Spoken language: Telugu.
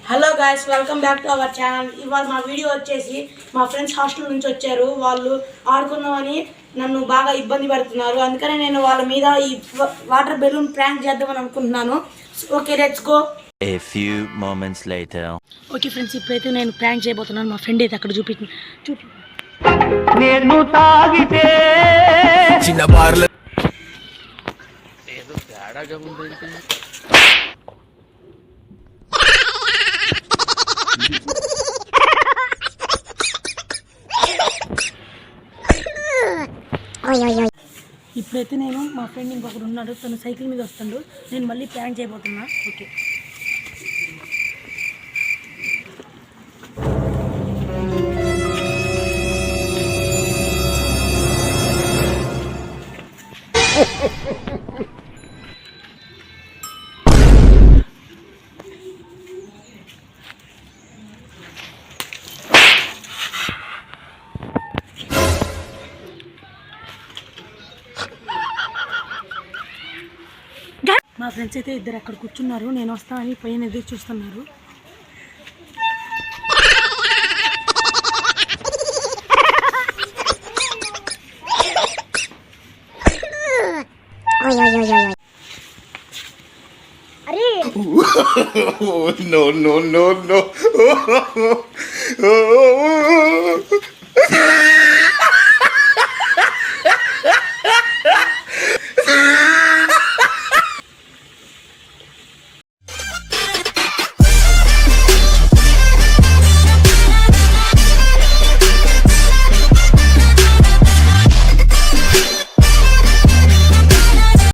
Hello guys, welcome back to our channel. ఇవాళ మా వీడియో వచ్చేసి మా ఫ్రెండ్స్ హాస్టల్ నుంచి వచ్చారు. వాళ్ళు ఆడుకుందామని నన్ను బాగా ఇబ్బంది పెడుతున్నారు. అందుకనే నేను వాళ్ళ మీద ఈ వాటర్ బెలూన్ ప్రాంక్ చేద్దామని అనుకుంటున్నాను. Okay, let's go. A few moments later. Okay friends, ఇప్పుడైతే నేను ప్రాంక్ చేయబోతున్నాను. మా ఫ్రెండ్ అయితే అక్కడ చూపి నేను తాగితే చిన్న బార్ల ఏదో తేడాగా ఉంది. ఇప్పుడైతే నేను మా ఫ్రెండ్ ఇంకొకరు ఉన్నాడు, తను సైకిల్ మీద వస్తాడు. నేను మళ్ళీ ప్రాంక్ చేయబోతున్నా. ఓకే, మా ఫ్రెండ్స్ అయితే ఇద్దరు అక్కడ కూర్చున్నారు. నేను వస్తానని పైన ఎదురు చూస్తున్నారు. No, no, no, no.